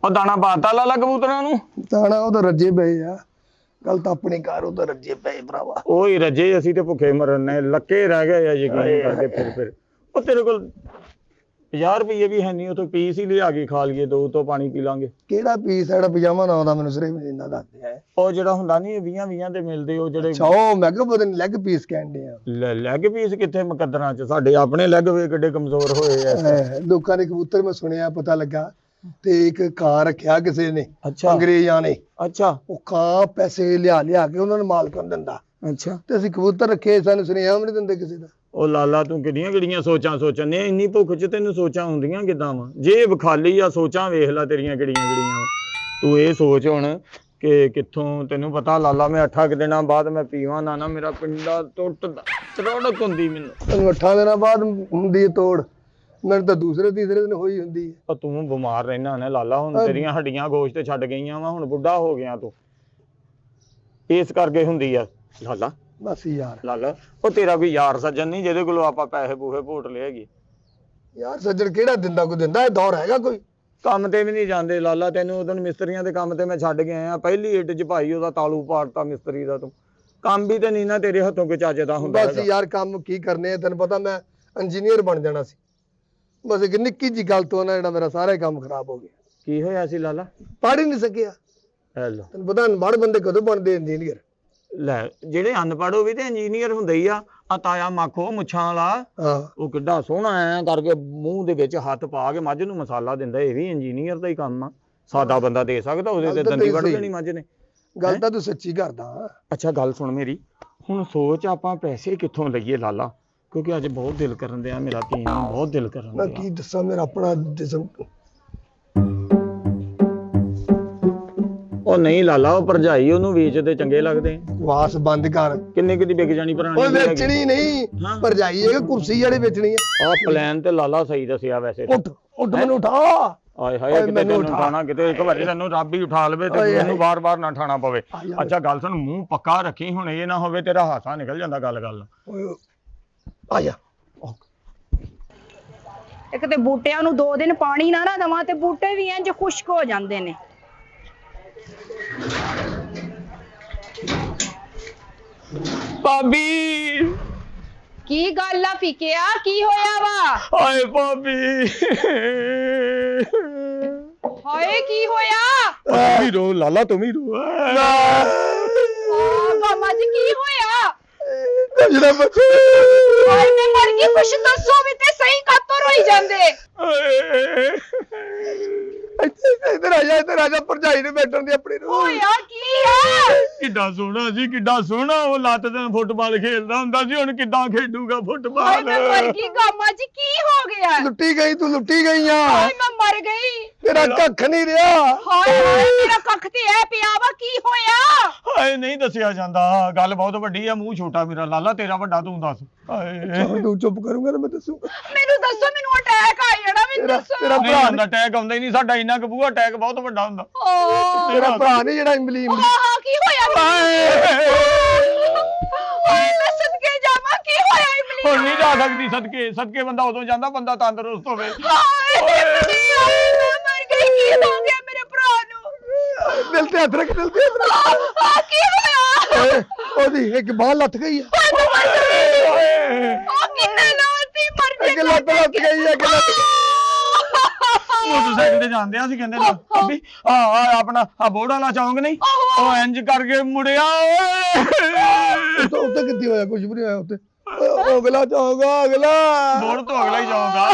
दाना पाता लाला कबूतरां नूं? दाना ਉਹ ਤਾਂ ਰੱਜੇ ਪਏ ਆ ਗੱਲ ਤਾਂ ਆਪਣੀ ਘਰ ਉਹ ਤਾਂ ਰੱਜੇ ਪਏ ਭਰਾਵਾ ओही रजे असीं ते भुखे मरने लक्के रह गए आ यकीन करके फिर ਉਹ तेरे कोल 50 रुपये भी है नहीं उतो पीस ही लिया के खा लिए 2 तो पानी पी लांगे ਕਿਹੜਾ ਪੀਸ ਹੈ ਜਿਹੜਾ ਪਜਾਮਾ ਨਾ ਆਉਂਦਾ ਮੈਨੂੰ ਸਿਰੇ ਮਹੀਨਾ ਦੱਸਦੇ ਆ ਉਹ ਜਿਹੜਾ ਹੁੰਦਾ ਨਹੀਂ 20 ਦੇ ਮਿਲਦੇ ਉਹ ਜਿਹੜੇ ਅੱਛਾ ਉਹ ਮੈਂ ਕਿਹਾ ਪਤਾ ਨਹੀਂ ਲੈਗ ਪੀਸ ਕਹਿੰਦੇ ਆ ਲੈਗ ਪੀਸ ਕਿੱਥੇ ਮੁਕੱਦਰਾਂ ਚ ਸਾਡੇ ਆਪਣੇ ਲੈਗ ਵੇ ਕਿੱਡੇ ਕਮਜ਼ੋਰ ਹੋਏ ਆ ਲੋਕਾਂ ਨੇ ਕਬੂਤਰ ਮੈਂ ਸੁਣਿਆ ਪਤਾ ਲੱਗਾ ਤੇ ਇੱਕ ਕਾਂ ਰੱਖਿਆ ਕਿਸੇ ਨੇ ਅੱਛਾ ਅੰਗਰੇਜ਼ਾਂ ਨੇ ਅੱਛਾ ਉਹ ਕਾਂ ਪੈਸੇ ਲਿਆ ਕੇ ਉਹਨਾਂ ਨੂੰ ਮਾਲਕ ਨੂੰ ਦਿੰਦਾ ਅੱਛਾ ਤੇ ਅਸੀਂ ਕਬੂਤਰ ਰੱਖੇ ਸਾਨੂੰ ਸੁਨੇਹਾ ਵੀ ਨਹੀਂ ਦਿੰਦੇ ਕਿਸੇ ਦਾ ਉਹ ਲਾਲਾ ਤੂੰ ਕਿਹੜੀਆਂ ਸੋਚਾਂ ਸੋਚਣੇ ਇੰਨੀ ਭੁੱਖ ਚ ਤੈਨੂੰ ਸੋਚਾਂ ਹੁੰਦੀਆਂ ਕਿਦਾਂ ਵਾ ਜੇ ਵਿਖਾਲੀ ਆ ਸੋਚਾਂ ਵੇਖ ਲੈ ਤੇਰੀਆਂ ਕਿਹੜੀਆਂ ਤੂੰ ਇਹ ਸੋਚ ਹੁਣ ਕਿ ਕਿੱਥੋਂ ਤੈਨੂੰ ਪਤਾ ਲਾਲਾ ਮੈਂ 8 ਦਿਨਾਂ ਬਾਅਦ ਮੈਂ ਪੀਵਾਂ ਨਾ ਮੇਰਾ ਪਿੰਡਾ ਟੁੱਟਦਾ ਤਰੜਕ ਹੁੰਦੀ ਮੈਨੂੰ ਤੈਨੂੰ 8 ਦਿਨਾਂ ਬਾਅਦ ਹੁੰਦੀ ਤੋੜ ਮੈਨੂੰ ਤਾਂ ਦੂਸਰੇ ਤੀਸਰੇ ਦਿਨ ਹੋਈ ਹੁੰਦੀ ਹੈ ਉਹ ਤੂੰ ਬਿਮਾਰ ਰਹਿਣਾ ਨੇ ਲਾਲਾ ਹੁਣ ਤੇਰੀਆਂ ਹੱਡੀਆਂ ਗੋਸ਼ਤ ਛੱਡ ਗਈਆਂ ਵਾ ਹੁਣ ਬੁੱਢਾ ਹੋ ਗਿਆ ਤੂੰ ਇਸ ਕਰਕੇ ਹੁੰਦੀ ਆ ਲਾਲਾ ਬਸ ਯਾਰ ਲਾਲਾ ਉਹ ਤੇਰਾ ਕੋਈ ਯਾਰ ਸੱਜਣ ਨਹੀਂ ਜਿਹਦੇ ਕੋਲੋਂ ਆਪਾਂ ਪੈਸੇ ਪੂਹੇ ਭੋਟ ਲਿਆਗੇ ਯਾਰ ਸੱਜਣ ਕਿਹੜਾ ਦਿੰਦਾ ਕੋਈ ਦਿੰਦਾ ਇਹ ਦੌਰ ਹੈਗਾ ਕੋਈ ਕੰਮ ਤੇ ਵੀ ਨਹੀਂ ਜਾਂਦੇ ਲਾਲਾ ਤੈਨੂੰ ਉਦੋਂ ਮਿਸਤਰੀਆਂ ਦੇ ਕੰਮ ਤੇ ਮੈਂ ਛੱਡ ਕੇ ਆਇਆ ਪਹਿਲੀ ਇੱਟ 'ਚ ਭਾਈ ਉਹਦਾ ਤਾਲੂ ਪਾੜਤਾ ਮਿਸਤਰੀ ਦਾ ਤੂੰ ਕੰਮ ਵੀ ਤੇ ਨਹੀਂ ਨਾ ਤੇਰੇ ਹੱਥੋਂ ਕੋਈ ਚੱਜ ਦਾ ਹੁੰਦਾ ਬਸ ਯਾਰ ਕੰਮ ਕੀ ਕਰਨੇ ਆ ਤੈਨੂੰ ਪਤਾ ਮੈਂ ਇੰਜੀਨੀਅਰ ਬਣ ਜਾਣਾ ਸੀ ਬਸ ਇੱਕ ਨਿੱਕੀ ਜੀ ਗੱਲ ਤੋਂ ਨਾ ਜਿਹੜਾ ਮੇਰਾ ਸਾਰਾ ਹੀ ਕੰਮ ਖਰਾਬ ਹੋ ਗਿਆ ਕੀ ਹੋਇਆ ਸੀ ਲਾਲਾ ਪੜ੍ਹ ਹੀ ਨਹੀਂ ਸਕਿਆ ਹੈਲੋ ਤੈਨੂੰ ਪਤਾ ਅਨਪੜ੍ਹ ਬੰਦੇ ਕਦੋਂ ਬਣਦੇ ਇੰਜੀਨੀਅਰ ਲੈ ਜਿਹੜੇ ਅਨਪੜ੍ਹ ਉਹ ਵੀ ਤੇ ਇੰਜੀਨੀਅਰ ਹੁੰਦੇ ਹੀ ਆ ਤਾਇਆ ਮਾਖੋ ਮੁੱਛਾਂ ਵਾਲਾ ਹਾਂ ਉਹ ਕਿੱਡਾ ਸੋਹਣਾ ਐ ਕਰਕੇ ਮੂੰਹ ਦੇ ਵਿੱਚ ਹੱਥ ਪਾ ਕੇ ਮੱਝ ਨੂੰ ਮਸਾਲਾ ਦਿੰਦਾ ਇਹ ਵੀ ਇੰਜੀਨੀਅਰ ਦਾ ਹੀ ਕੰਮ ਆ ਸਾਦਾ ਬੰਦਾ ਦੇ ਸਕਦਾ ਉਹਦੇ ਤੇ ਦੰਦੀ ਵੱਢ ਲੈਣੀ ਮੱਝ ਨੇ ਗੱਲ ਤਾਂ ਤੂੰ ਸੱਚੀ ਕਰਦਾ ਅੱਛਾ ਗੱਲ ਸੁਣ ਮੇਰੀ ਹੁਣ ਸੋਚ ਆਪਾਂ ਪੈਸੇ ਕਿੱਥੋਂ ਲਈਏ ਲਾਲਾ ਕਿਉਂਕਿ ਅੱਜ ਬਹੁਤ ਦਿਲ ਕਰਨ ਦਿਆ ਮੇਰਾ ਪੀਣ ਨੂੰ ਬਹੁਤ ਦਿਲ ਕਰਨ ਮੈਂ ਦਿਆ ਕੀ ਦੱਸਾਂ ਮੇਰਾ ਆਪਣਾ ਜਿਸਮ ਉਹ ਨਹੀਂ ਲਾਲਾ ਉਹ ਭਰਜਾਈ ਉਹਨੂੰ ਵੇਚਦੇ ਚੰਗੇ ਲੱਗਦੇ ਵਾਸ ਬੰਦ ਕਰ ਕਿੰਨੇ ਕਿਦੀ ਵਿਕ ਜਾਣੀ ਪੁਰਾਣੀ ਓਏ ਵੇਚਣੀ ਨਹੀਂ ਭਰਜਾਈ ਇਹ ਕੁਰਸੀ ਜਿਹੜੀ ਵੇਚਣੀ ਆ ਆਹ ਪਲਾਨ ਤੇ ਲਾਲਾ ਸਹੀ ਦੱਸਿਆ ਵੈਸੇ ਉੱਠ ਮੈਨੂੰ ਉਠਾ ਆਏ ਹਾਏ ਕਿਤੇ ਤੈਨੂੰ ਉਠਾਣਾ ਕਿਤੇ ਇੱਕ ਵਾਰੀ ਤੈਨੂੰ ਰੱਬ ਹੀ ਉਠਾ ਲਵੇ ਤੇ ਮੈਨੂੰ ਵਾਰ-ਵਾਰ ਨਾ ਉਠਾਣਾ ਪਵੇ ਅੱਛਾ ਗੱਲ ਸੁਣ ਮੂੰਹ ਪੱਕਾ ਰੱਖੀ ਹੁਣ ਇਹ ਨਾ ਹੋਵੇ ਤੇਰਾ ਹਾਸਾ ਨਿਕਲ ਜਾਂਦਾ ਗੱਲ ਆ ਜਾ ਇੱਕ ਤੇ ਬੂਟਿਆਂ ਨੂੰ 2 ਦਿਨ ਪਾਣੀ ਨਾ ਦਵਾਂ ਤੇ ਬੂਟੇ ਵੀ ਇੰਜ ਖੁਸ਼ਕ ਹੋ ਜਾਂਦੇ ਨੇ ਭਾਬੀ ਕੀ ਗੱਲ ਆ ਫਿਕਿਆ ਕੀ ਹੋਇਆ ਵਾ ਹਾਏ ਭਾਬੀ ਹਾਏ ਕੀ ਹੋਇਆ ਭਾਬੀ ਰੋ ਲਾਲਾ ਤੂੰ ਵੀ ਰੋ ਮਾਮਾ ਜੀ ਕੀ ਹੋਇਆ ਜਿਹੜਾ ਬੱਚੇ ਹਾਏ ਮੈਂ ਮਰ ਗਈ ਕੁਛ ਦੱਸੋ ਵੀ ਤੇ ਸਹੀ ਕਾਤੋਂ ਰੋਈ ਜਾਂਦੇ ਇੱਧਰ ਆ ਜਾ ਭਰਜਾਈ ਨੂੰ ਬੈਠਣ ਦੀ ਆਪਣੀ ਨੂੰ ਹੋਇਆ ਕੀ ਆ ਕਿੱਡਾ ਸੋਹਣਾ ਸੀ ਕਿੱਡਾ ਸੋਹਣਾ ਉਹ ਲੱਤ ਤੇ ਫੁੱਟਬਾਲ ਖੇਡਦਾ ਹੁੰਦਾ ਸੀ ਹੁਣ ਕਿੱਦਾਂ ਖੇਡੂਗਾ ਹਾਏ ਫੁੱਟਬਾਲ ਮੈਂ ਮਰ ਗਈ ਮਾਮਾ ਜੀ ਕੀ ਹੋ ਗਿਆ ਲੁੱਟੀ ਗਈ ਤੂੰ ਲੁੱਟੀ ਗਈ ਆ ਹਾਏ ਮੈਂ ਮਰ ਗਈ ਤੇਰਾ ਕੱਖ ਨਹੀਂ ਰਿਹਾ ਹਾਏ ਹਾਏ ਮੇਰਾ ਕੱਖ ਤੇ ਐ ਪਿਆ ਵਾ ਕੀ ਹੋਇਆ ਹਾਏ ਨਹੀਂ ਦੱਸਿਆ ਜਾਂਦਾ ਗੱਲ ਬਹੁਤ ਵੱਡੀ ਆ ਮੂੰਹ ਛੋਟਾ ਮੇਰਾ ਲਾਲਾ ਤੇਰਾ ਵੱਡਾ ਤੂੰ ਦੱਸ ਹਾਏ ਤੂੰ ਚੁੱਪ ਕਰੂੰਗਾ ਤਾਂ ਮੈਂ ਦੱਸੂਗਾ ਮੈਨੂੰ ਦੱਸੋ ਮੈਨੂੰ ਅਟੈਕ ਆ ਜਾਣਾ ਮੈਨੂੰ ਦੱਸੋ ਤੇਰਾ ਨਹੀਂ ਹੁੰਦਾ ਅਟੈਕ ਆਉਂਦਾ ਹੀ ਨਹੀਂ ਸਾਡਾ ਇੰਨਾ ਕਬੂਆ ਅਟੈਕ ਬਹੁਤ ਵੱਡਾ ਹੁੰਦਾ ਤੇਰਾ ਭਰਾ ਨਹੀਂ ਜਿਹੜਾ ਇਮਲੀ ਹਾਂ ਕੀ ਹੋਇਆ ਹਾਏ ਮੈਂ ਸਦਕੇ ਜਾਵਾਂ ਕੀ ਹੋਇਆ ਇਮਲੀ ਹੁਣ ਨਹੀਂ ਜਾ ਸਕਦੀ ਸਦਕੇ ਬੰਦਾ ਉਦੋਂ ਜਾਂਦਾ ਬੰਦਾ ਤੰਦਰੁਸਤ ਹੋਵੇ ਹਾਏ ਮੈਂ ਮਰ ਗਈ ਕੀ ਹੋ ਗਿਆ ਮੇਰੇ ਭਰਾ ਨੂੰ ਦਿਲ ਤੇ ਹੱਥ ਰੱਖ ਦਿਲ ਤੇ ਆ ਕੀ ਹੋਇਆ ਉਹਦੀ ਇੱਕ ਬਾਹ ਲੱਥ ਗਈ ਆ ਉਹ ਕਿੰਨੇ ਲਾਤੀ ਮਰ ਇੱਕ ਲੱਤ ਲੱਥ ਗਈ ਆ ਮੋਟਰਸਾਈਕਲ ਤੇ ਜਾਂਦੇ ਆ ਅਸੀਂ ਕਹਿੰਦੇ ਭਾਬੀ ਆ ਆਪਣਾ ਆ ਬੋੜ ਵਾਲਾ ਚੌਂਕ ਨਹੀਂ ਉਹ ਇੰਜ ਕਰਕੇ ਮੁੜਿਆ ਓਏ ਉੱਤੇ ਕਿੱਥੇ ਹੋਇਆ ਕੁਝ ਵੀ ਨਹੀਂ ਹੋਇਆ ਉੱਤੇ ਅਗਲਾ ਚਾਹੂਗਾ ਅਗਲਾ ਬੋੜ ਤੋਂ ਅਗਲਾ ਹੀ ਜਾਊਗਾ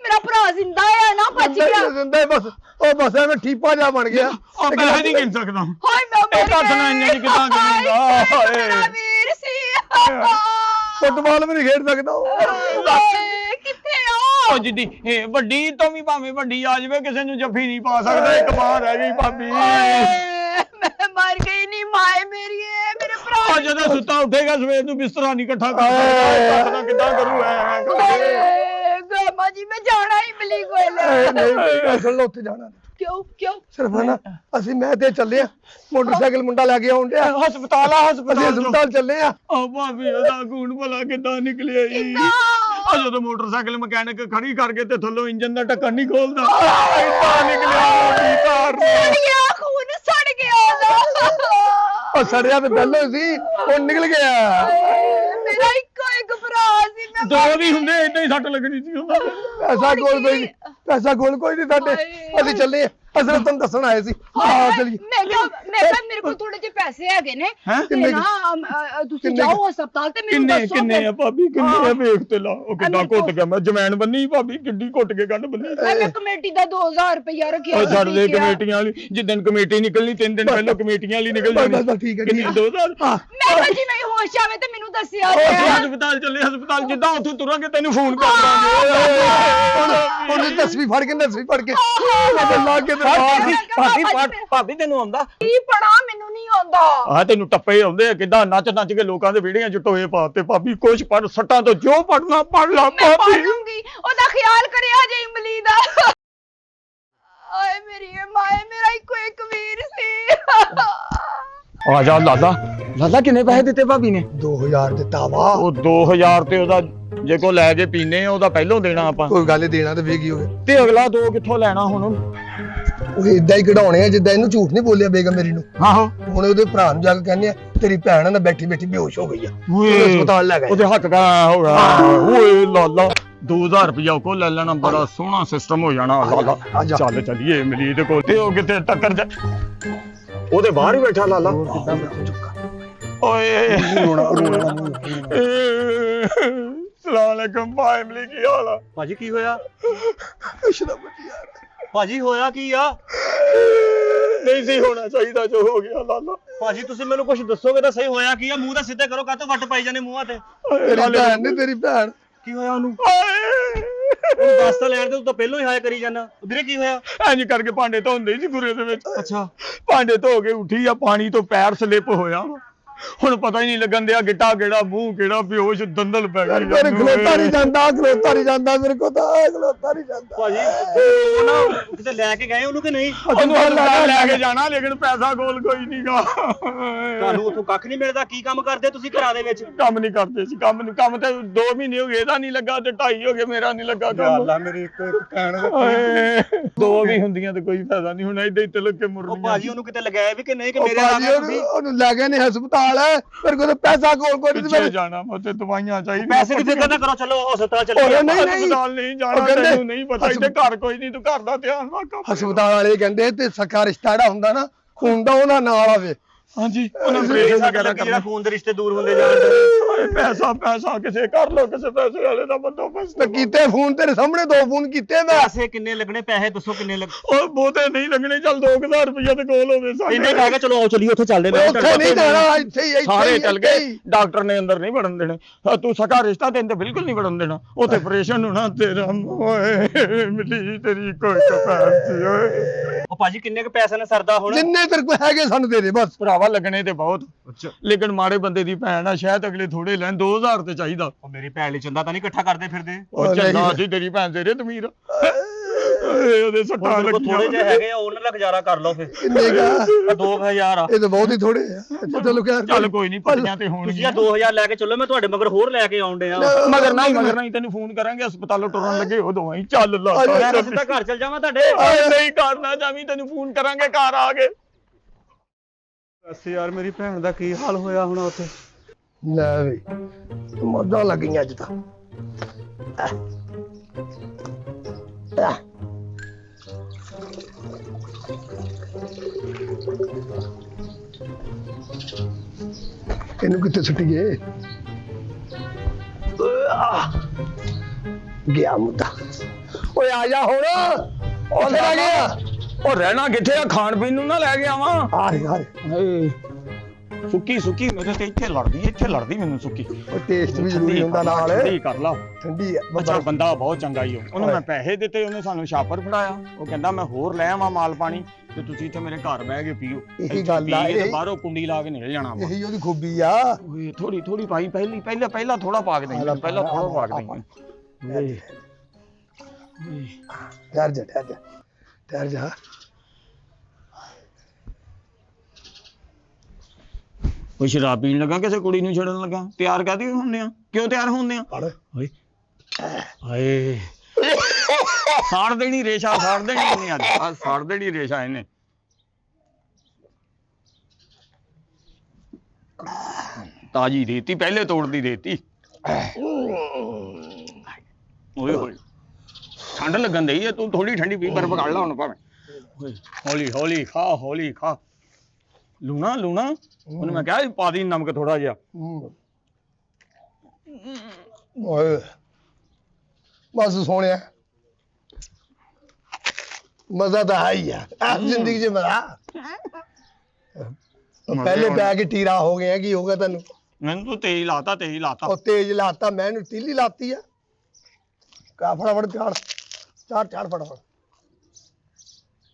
ਮੇਰਾ ਭਰਾ ਜ਼ਿੰਦਾ ਹੈ ਨਾ ਬਚ ਗਿਆ ਜ਼ਿੰਦਾ ਬਸ ਉਹ ਬਸ ਐਵੇਂ ਠੀਪਾ ਜਾ ਬਣ ਗਿਆ ਉਹ ਮੈਂ ਨਹੀਂ ਗਿਣ ਸਕਦਾ ਹਾਏ ਮੈਂ ਮਰ ਇਹ ਹੱਥ ਨਾਲ ਇੰਨੇ ਕਿਦਾਂ ਗਿਣਦਾ ਮੇਰਾ ਵੀਰ ਸੀ ਫੁੱਟਬਾਲ ਵੀ ਨਹੀਂ ਖੇਡ ਸਕਦਾ ਹਾਏ ਕਿੱਥੇ ਆ ਉਹ ਜਿੱਦੀ ਇਹ ਵੱਡੀ ਤੋਂ ਵੀ ਭਾਵੇਂ ਵੱਡੀ ਆ ਜਾਵੇ ਕਿਸੇ ਨੂੰ ਜੱਫੀ ਨਹੀਂ ਪਾ ਸਕਦਾ ਇੱਕ ਬਾਹਰ ਰਹਿ ਗਈ ਭਾਬੀ ਮੈਂ ਮਰ ਗਈ ਨਹੀਂ ਮਾਏ ਮੇਰੀ ਮੇਰੇ ਭਰਾ ਜਦੋਂ ਸੁੱਤਾ ਉੱਠੇਗਾ ਸਵੇਰ ਨੂੰ ਬਿਸਤਰਾ ਨਹੀਂ ਇਕੱਠਾ ਕਰ ਸਕਦਾ ਕਿੱਦਾਂ ਕਰੂ ਐ ਗਾਮਾ ਜੀ ਮੈਂ ਜਾਣਾ ਹੀ ਮਿਲੀ ਕੋਲ ਨਹੀਂ ਅਸਲ ਉੱਥੇ ਜਾਣਾ ਕਿਉਂ ਸਿਰਫ ਨਾ ਅਸੀਂ ਮੈਂ ਤੇ ਚੱਲੇ ਆ ਮੋਟਰਸਾਈਕਲ ਮੁੰਡਾ ਲੈ ਕੇ ਆਉਣ ਡਿਆ ਹਸਪਤਾਲ ਹਸਪਤਾਲ ਚੱਲੇ ਆ ਉਹ ਭਾਬੀ ਉਹਦਾ ਖੂਨ ਭਲਾ ਕਿੱਦਾਂ ਨਿਕਲਿਆ ਜੀ ਜਦੋਂ ਮੋਟਰਸਾਈਕਲ ਮਕੈਨਿਕ ਖੜੀ ਕਰਕੇ ਤੇ ਥੱਲੋਂ ਇੰਜਨ ਦਾ ਢੱਕਣ ਨਹੀਂ ਖੋਲਦਾ ਕਿੱਦਾਂ ਨਿਕਲਿਆ ਆ ਸੜਿਆ ਤੇ ਪਹਿਲਾਂ ਸੀ ਹੁਣ ਨਿਕਲ ਗਿਆ। ਮੇਰਾ ਇੱਕੋ ਇੱਕ ਭਰਾ ਸੀ ਮੈਂ ਦੋ ਵੀ ਹੁੰਦੇ ਏਦਾਂ ਹੀ ਸੱਟ ਲੱਗਣੀ ਸੀ ਉਹਨਾਂ ਦੇ। ਪੈਸਾ ਕੋਲ ਕੋਈ ਨਹੀਂ, ਪੈਸਾ ਕੋਲ ਕੋਈ ਨਹੀਂ ਸਾਡੇ। ਅਸੀਂ ਚੱਲੇ ਅਸਲ ਤੁਹਾਨੂੰ ਦੱਸਣ ਆਏ ਸੀ। ਆ ਚਲੀਏ। ਮੈਂ ਕਿਹਾ ਮੇਰੇ ਕੋਲ ਥੋੜੇ ਜਿਹੇ ਪੈਸੇ ਹੈਗੇ ਨੇ ਤੇ ਨਾ ਤੁਸੀਂ ਜਾਓ ਹਸਪਤਾਲ ਤੇ ਮੈਨੂੰ ਦੱਸੋ। ਕਿੰਨੇ ਆ ਭਾਬੀ, ਕਿੰਨੇ ਆ? ਵੇਖ ਤੇ ਲਾ ਉਹ ਕਿੱਦਾਂ ਘੁੱਟ ਗਿਆ। ਮੈਂ ਜਮੈਨ ਬੰਨੀ ਭਾਬੀ, ਕਿੱਡੀ ਘੁੱਟ ਕੇ ਗੰਢ ਬੰਨੀ। ਮੈਂ ਕਮੇਟੀ ਦਾ 2000 ਰੁਪਇਆ ਰੱਖਿਆ। ਉਹ ਛੱਡ ਦੇ ਕਮੇਟੀਆਂ ਵਾਲੀ, ਜਿੱਦਣ ਕਮੇਟੀ ਨਿਕਲਣੀ 3 ਦਿਨ ਪਹਿਲਾਂ ਕਮੇਟੀਆਂ ਵਾਲੀ ਨਿਕਲ ਜਾਣੀ। ਬਸ ਠੀਕ ਹੈ, ਕਿੰਨੀ 2000? ਮੈਂ ਕਿਹਾ ਜੀ ਨਹੀਂ ਹੋਸ਼ ਆਵੇ ਤੇ ਮੈਨੂੰ ਦੱਸਿਆ ਹਸਪਤਾਲ ਚੱਲੇ, ਹਸਪਤਾਲ ਜਿੱਦਾਂ ਉੱਥੋਂ ਤੁਰਾਂਗੇ ਤੈਨੂੰ ਫੋਨ ਕਰ ਦਾਂਗੇ। ਹੁਣ ਦਸਵੀਂ ਫੜ ਕੇ ਲਾ ਕੇ ਭਾਬੀ ਤੈਨੂੰ ਆਉਂਦਾ? ਕੀ ਪੜਾ ਮੈਨੂੰ ਨਹੀਂ ਆਉਂਦਾ। ਆ ਤੈਨੂੰ ਟੱਪੇ ਆਉਂਦੇ ਆ, ਕਿੱਦਾਂ ਨੱਚ ਨੱਚ ਕੇ ਲੋਕਾਂ ਦੇ ਵਿਹੜਿਆਂ 'ਚ ਟੋਏ ਪਾਤੇ। ਭਾਬੀ ਕੁਛ ਪੜ, ਸੱਟਾਂ ਤੋਂ ਜੋ ਪੜਨਾ ਪੜ ਲਾ ਮੈਂ ਪੜ ਭਾਬੀ। ਲੂੰਗੀ, ਉਹਦਾ ਖਿਆਲ ਕਰਿਆ ਜੇ ਇਮਲੀ ਦਾ। ਆਏ ਮੇਰੀ ਮਾਏ, ਮੇਰਾ ਇੱਕੋ ਇੱਕ ਵੀਰ ਸੀ। ਆ ਜਾ ਲਾਲਾ ਕਿੰਨੇ ਪੈਸੇ ਦਿੱਤੇ ਭਾਬੀ ਨੇ? 2000 ਦਿੱਤਾ ਵਾ। ਉਹ 2000 ਤੇ ਉਹਦਾ ਜੇ ਕੋ ਲੈ ਕੇ ਪੀਨੇ ਆ ਉਹਦਾ ਪਹਿਲੋਂ ਦੇਣਾ ਆਪਾਂ। ਕੋਈ ਗੱਲ ਦੇਣਾ ਤੇ ਵੇਗੀ ਹੋਵੇ ਤੇ ਅਗਲਾ 2 ਕਿੱਥੋਂ ਲੈਣਾ ਹੁਣ? ਉਹ ਇਦਾਂ ਹੀ ਕਢਾਉਣੇ ਆ ਜਿੱਦਾਂ ਇਹਨੂੰ ਝੂਠ ਨਹੀਂ ਬੋਲਿਆ ਬੇਗਮ ਮੇਰੀ ਨੂੰ। ਆਹੋ ਹੁਣ ਉਹਦੇ ਭਰਾ ਨੂੰ ਜਾ ਕੇ ਕਹਿੰਦੇ ਆ ਤੇਰੀ ਭੈਣ ਨਾ ਬੈਠੀ ਬੇਹੋਸ਼ ਹੋ ਗਈ ਆ, ਓਏ, ਹਸਪਤਾਲ ਲੈ ਗਏ। ਉਹਦੇ ਹੱਕ ਦਾ ਹੋ ਗਿਆ। ਓਏ ਲਾਲਾ 2000 ਰੁਪਇਆ ਕੋ ਲੈ ਲੈਣਾ, ਬੜਾ ਸੋਹਣਾ ਸਿਸਟਮ ਹੋ ਜਾਣਾ। ਲਾਲਾ ਚੱਲ ਚੱਲੀਏ ਮਲੀਦ ਕੋਲ। ਤੇ ਉਹ ਕਿਤੇ ਟੱਕਰ ਜਾ, ਉਹਦੇ ਬਾਹਰ ਹੀ ਬੈਠਾ ਲਾਲਾ। ਓਏ ਸਲਾਮ ਅਲੈਕਮ ਭਾਈ, ਮਲੀ ਕੀ ਹਾਲ ਆ? ਭਾਜੀ ਕੀ ਹੋਇਆ? ਪਿਛਲਾ ਬੱਚੀ ਯਾਰ ਭਾਜੀ ਹੋਇਆ ਕੀ ਆ? ਨਹੀਂ ਸੀ ਹੋਣਾ ਚਾਹੀਦਾ ਜੋ ਹੋ ਗਿਆ ਲਾਲਾ। ਭਾਜੀ ਤੁਸੀਂ ਮੈਨੂੰ ਕੁਝ ਦੱਸੋਗੇ ਤਾਂ ਸਹੀ, ਹੋਇਆ ਕੀ ਆ? ਮੂੰਹ ਤਾਂ ਸਿੱਧੇ ਕਰੋ, ਕਾਹਤੋਂ ਵੱਟ ਪਾਈ ਜਾਂਦੇ ਮੂੰਹਾਂ ਤੇ? ਤੇਰੀ ਭੈਣ ਨੇ ਤੇਰੀ ਭੈਣ ਕੀ ਹੋਇਆ ਉਹਨੂੰ? ਉਹਨੂੰ ਦੱਸ ਤਾਂ ਲੈਣ ਦੇ, ਤੂੰ ਤਾਂ ਪਹਿਲਾਂ ਹੀ ਹਾਇ ਕਰੀ ਜਾਂਦਾ। ਵੀਰੇ ਕੀ ਹੋਇਆ? ਇੰਜ ਕਰਕੇ ਭਾਂਡੇ ਧੋਂਦੇ ਸੀ ਗੁਰੇ ਦੇ ਵਿੱਚ। ਅੱਛਾ ਭਾਂਡੇ ਧੋ ਕੇ ਉੱਠੀ ਆ, ਪਾਣੀ ਤੋਂ ਪੈਰ ਸਲਿੱਪ ਹੋਇਆ। ਹੁਣ ਪਤਾ ਹੀ ਨਹੀਂ ਲੱਗਣ ਦਿਆ ਗਿੱਟਾ ਕਿਹੜਾ, ਮੂੰਹ ਕਿਹੜਾ, ਬੇਹੋਸ਼ ਦੰਦਲ ਪੈ ਗਈ। ਮੇਰੇ ਖਲੋਤਾ ਨਹੀਂ ਜਾਂਦਾ ਮੇਰੇ ਕੋਲ ਤਾਂ ਖਲੋਤਾ ਨਹੀਂ ਜਾਂਦਾ। ਭਾਜੀ ਉਹ ਨਾ ਕਿਤੇ ਲੈ ਕੇ ਗਏ ਉਹਨੂੰ ਕਿ ਨਹੀਂ? ਉਹਨੂੰ ਲੈ ਕੇ ਜਾਣਾ, ਲੇਕਿਨ ਪੈਸਾ ਕੋਲ ਕੋਈ ਨਹੀਂਗਾ। ਤੁਹਾਨੂੰ ਉੱਥੋਂ ਕੱਖ ਨਹੀਂ ਮਿਲਦਾ? ਕੀ ਕੰਮ ਕਰਦੇ ਤੁਸੀਂ ਘਰਾਂ ਦੇ ਵਿੱਚ? ਕੰਮ ਨਹੀਂ ਕਰਦੇ ਸੀ, ਕੰਮ ਤੇ 2 ਮਹੀਨੇ ਹੋ ਗਏ, ਇਹਦਾ ਨਹੀਂ ਲੱਗਾ ਤੇ 2.5 ਹੋ ਗਏ ਮੇਰਾ ਨਹੀਂ ਲੱਗਾ ਕੰਮ। ਅੱਲਾ ਮੇਰੀ ਇੱਕ ਕਹਿਣ ਦੋ ਵੀ ਹੁੰਦੀਆਂ ਤੇ ਕੋਈ ਫਾਇਦਾ ਨਹੀਂ। ਹੁਣ ਏਦਾਂ ਹੀ ਤਿਲਕ ਕੇ ਮੁਰਨੀਆਂ। ਉਹ ਭਾਜੀ ਉਹਨੂੰ ਕਿਤੇ ਲਗਾਇਆ ਵੀ ਕਿ ਨਹੀਂ ਕਿ ਉਹ ਮੇਰੇ ਨਾਲ ਭਾਜੀ ਉਹਨੂੰ ਲੈ ਗਏ ਨੇ ਹਸਪਤਾਲ। ਮੇਰੇ ਕੋਲ ਤਾਂ ਪੈਸਾ ਕੋਲ ਕੋਈ ਨਹੀਂ। ਪਿੱਛੇ ਜਾਣਾ ਮਤੇ ਦਵਾਈਆਂ ਚਾਹੀਦੀਆਂ। ਪੈਸੇ ਦੀ ਫਿਕਰ ਨਾ ਕਰੋ, ਚਲੋ ਹਸਪਤਾਲ ਚੱਲੇ। ਹਸਪਤਾਲ ਨਹੀਂ ਜਾਣਾ, ਤੈਨੂੰ ਨਹੀਂ ਪਤਾ ਇੱਥੇ ਘਰ ਕੋਈ ਨਹੀਂ, ਤੂੰ ਘਰ ਦਾ ਧਿਆਨ ਰੱਖ। ਹਸਪਤਾਲ ਵਾਲੇ ਕਹਿੰਦੇ ਤੇ ਸਕਾ ਰਿਸ਼ਤਾ ਜਿਹੜਾ ਹੁੰਦਾ ਨਾ ਖੂਨ ਦਾ, ਉਹਨਾਂ ਨਾਲ ਆਵੇ। ਹਾਂਜੀ ਉਹਨਾਂ ਆਪਰੇਸ਼ਨ ਵਗੈਰਾ ਜਿਹੜਾ ਖੂਨ ਦੇ ਰਿਸ਼ਤੇ ਦੂਰ ਹੁੰਦੇ ਜਾਂਦੇ। ਪੈਸਾ ਕਿਸੇ ਕਰ ਲੋ, ਕਿਸੇ ਪੈਸੇ ਵਾਲੇ ਦਾ ਬੰਦੋਬਸਤ। ਤੇ ਕੀਤੇ ਫੋਨ ਤੇਰੇ ਸਾਹਮਣੇ 2 ਫੋਨ ਕੀਤੇ ਮੈਂ। ਪੈਸੇ ਕਿੰਨੇ ਲੱਗਣੇ? ਪੈਸੇ ਦੱਸੋ ਕਿੰਨੇ ਲੱਗ? ਉਹ ਬਹੁਤੇ ਨਹੀਂ ਲੱਗਣੇ, ਚੱਲ 2000 ਰੁਪਇਆ ਤੇ ਕੋਲ ਹੋਵੇ ਸਾਡੇ। ਇੰਨੇ ਕਹਿ ਕੇ ਚਲੋ ਆਓ ਚੱਲੀਏ, ਉੱਥੇ ਚੱਲਦੇ ਨੇ। ਉੱਥੇ ਨਹੀਂ ਜਾਣਾ, ਇੱਥੇ ਹੀ ਸਾਰੇ ਚੱਲ ਗਏ। ਡਾਕਟਰ ਨੇ ਅੰਦਰ ਨਹੀਂ ਵੜਨ ਦੇਣਾ। ਤੂੰ ਸਕਾ ਰਿਸ਼ਤਾ ਤੈਨੂੰ ਤੇ ਬਿਲਕੁਲ ਨਹੀਂ ਵੜਨ ਦੇਣਾ। ਉੱਥੇ ਆਪਰੇਸ਼ਨ ਹੋਣਾ ਤੇਰਾ। ਓਏ ਮਿਲੀ ਤੇਰੀ ਕੋਈ ਕਪਾਰ ਸੀ। ਓਏ ਉਹ ਭਾਜੀ ਕਿੰਨੇ ਕ ਪੈਸੇ ਨੇ ਸਰਦਾ ਹੁਣ? ਜਿੰਨੇ ਤੇਰੇ ਕੋਲ ਹੈਗੇ ਸਾਨੂੰ ਦੇ ਦੇ ਬਸ। ਭਰਾਵਾ ਲੱਗਣੇ ਤੇ ਬਹੁਤ, ਲੇਕਿਨ ਮਾੜੇ ਬੰਦੇ ਦੀ ਭੈਣ ਆ, ਸ਼ਾਇਦ ਅਗਲੇ ਥੋੜੇ ਲੈਣ। 2000 ਤੇ ਚਾਹੀਦਾ। ਉਹ ਮੇਰੀ ਭੈਣ ਲਈ ਚੰਦਾ ਤਾਂ ਨਹੀਂ ਇਕੱਠਾ ਕਰਦੇ ਫਿਰਦੇ? ਉਹ ਚੰਗਾ ਸੀ ਤੇਰੀ ਭੈਣ ਤੇਰੇ ਤਮੀਰ। ਉਹਦੇ ਸੱਟਾਂ ਥੋੜੇ ਲੱਗੀਆਂ। ਜਿਹੇ ਹੈਗੇ ਆ, ਉਹਨਾਂ ਦਾ ਗੁਜ਼ਾਰਾ ਕਰ ਲਓ ਫਿਰ। ਕਿੰਨੇ ਕਾ 2000 ਆ। ਇਹ ਤਾਂ ਬਹੁਤ ਹੀ ਥੋੜੇ ਆ। ਚਲੋ ਕਿਆ ਚੱਲ ਕੋਈ ਨਹੀਂ, ਪੱਟੀਆਂ ਤੇ ਤੁਸੀਂ ਹੋਣਗੀਆਂ। ਆ 2000 ਲੈ ਕੇ ਚੱਲੋ, ਮੈਂ ਤੁਹਾਡੇ ਮਗਰ ਹੋਰ ਲੈ ਕੇ ਆਉਂਦੇ ਆ। ਮਗਰ ਨਹੀਂ ਤੈਨੂੰ ਫੋਨ ਕਰਾਂਗੇ, ਹਸਪਤਾਲੋਂ ਟੁਰਨ ਲੱਗੇ ਉਹ ਦੋਵਾਂ ਹੀ। ਚੱਲ ਲਾ ਮੈਂ ਸਿੱਧਾ ਘਰ ਚੱਲ ਜਾਵਾਂ ਤੁਹਾਡੇ? ਨਹੀਂ ਕਰਨਾ ਜਾਵੀਂ, ਤੈਨੂੰ ਫੋਨ ਕਰਾਂਗੇ ਘਰ ਆ ਕੇ। ਬਸ ਯਾਰ ਮੇਰੀ ਭੈਣ ਦਾ ਕੀ ਹਾਲ ਹੋਇਆ ਹੁਣ ਉੱਥੇ? ਲੈ ਵੀ ਮੌਜਾਂ ਲੱਗੀਆਂ ਅੱਜ ਤਾਂ। ਇਹਨੂੰ ਕਿੱਥੇ ਸੁੱਟੀਏ? ਗਿਆ ਮੁੱਦਾ। ਓਏ ਆ ਜਾ ਹੁਣ। ਉਹ ਲੈ ਗਿਆ। ਉਹ ਰਹਿਣਾ ਕਿੱਥੇ ਆ? ਖਾਣ ਪੀਣ ਨੂੰ ਨਾ ਲੈ ਕੇ ਆਵਾਂ। ਆ ਰਿਹਾ ਸੁੱਕੀ ਮੇਰੇ ਤੇ ਇੱਥੇ ਲੜਦੀ ਮੈਨੂੰ ਸੁੱਕੀ। ਉਹ ਟੇਸਟ ਵੀ ਜ਼ਰੂਰੀ ਹੁੰਦਾ ਨਾਲ। ਠੰਡੀ ਕਰ ਲਾ। ਠੰਡੀ ਆ ਅੱਛਾ ਬੰਦਾ ਬਹੁਤ ਚੰਗਾ ਹੀ ਉਹਨੂੰ ਮੈਂ ਪੈਸੇ ਦਿੱਤੇ, ਉਹਨੇ ਸਾਨੂੰ ਛਾਪਰ ਫੜਾਇਆ। ਉਹ ਕਹਿੰਦਾ ਮੈਂ ਹੋਰ ਲੈ ਆਵਾਂ ਮਾਲ ਪਾਣੀ ਤੇ ਤੁਸੀਂ ਇੱਥੇ ਮੇਰੇ ਘਰ ਬਹਿ ਕੇ ਪੀਓ। ਇਹੀ ਗੱਲ ਆ। ਇਹ ਬਾਹਰੋਂ ਕੁੰਡੀ ਲਾ ਕੇ ਨਿਕਲ ਜਾਣਾ ਵਾ। ਇਹੀ ਉਹਦੀ ਖੂਬੀ ਆ। ਓਏ ਥੋੜੀ ਪਾਈ ਪਹਿਲਾਂ ਥੋੜਾ ਪਾ ਕੇ ਦੇਈਂ, ਪਹਿਲਾਂ ਥੋੜਾ ਪਾ ਕੇ ਦੇਈਂ। ਠਹਿਰ ਜਾ। ਕੋਈ ਸ਼ਰਾਬ ਪੀਣ ਲੱਗਾ, ਕਿਸੇ ਕੁੜੀ ਨੂੰ ਛੱਡਣ ਲੱਗਾ? ਤਿਆਰ ਕਾਹਦੀ ਹੁੰਦੇ ਆ? ਕਿਉਂ ਤਿਆਰ ਹੁੰਦੇ ਆ? ਓਏ ਹਾਏ ਸਾੜ ਦੇਣੀ ਰੇਸ਼ਾ, ਸਾੜ ਦੇਣੀ ਇਹਨੇ ਅੱਜ। ਸਾੜ ਦੇਣੀ ਰੇਸ਼ਾ ਇਹਨੇ। ਤਾਜੀ ਦੇਤੀ ਪਹਿਲੇ ਤੋੜਦੀ ਦੇਤੀ ਓਏ ਹੋਏ ਠੰਡ ਲੱਗਣ ਦਈ ਤੂੰ ਥੋੜੀ ਠੰਡੀ ਪੀ ਬਰਫ ਕੱਢ ਲਾ ਹੁਣ ਭਾਵੇਂ ਹੌਲੀ ਹੌਲੀ ਖਾ ਲੂਣਾ ਉਹਨੂੰ ਮੈਂ ਕਿਹਾ ਪਾ ਦੀ ਨਮਕ ਥੋੜਾ ਜਿਹਾ ਓਏ ਬਸ ਸੋਹਣਿਆ ਮਜ਼ਾ ਤਾਂ ਹੈ ਹੀ ਆ ਜ਼ਿੰਦਗੀ 'ਚ ਮੇਰਾ ਪਹਿਲੇ ਪੈ ਕੇ ਟੀਰਾ ਹੋ ਗਿਆ ਕੀ ਹੋ ਗਿਆ ਤੈਨੂੰ ਮੈਨੂੰ ਤੂੰ ਤੇਜ਼ ਲਾਤਾ ਉਹ ਤੇਜ਼ ਲਾਤਾ ਮੈਂ ਇਹਨੂੰ ਤੀਲੀ ਲਾਤੀ ਆ ਕਾ ਫਟਾਫਟ ਚਾੜ ਫਟਾਫਟ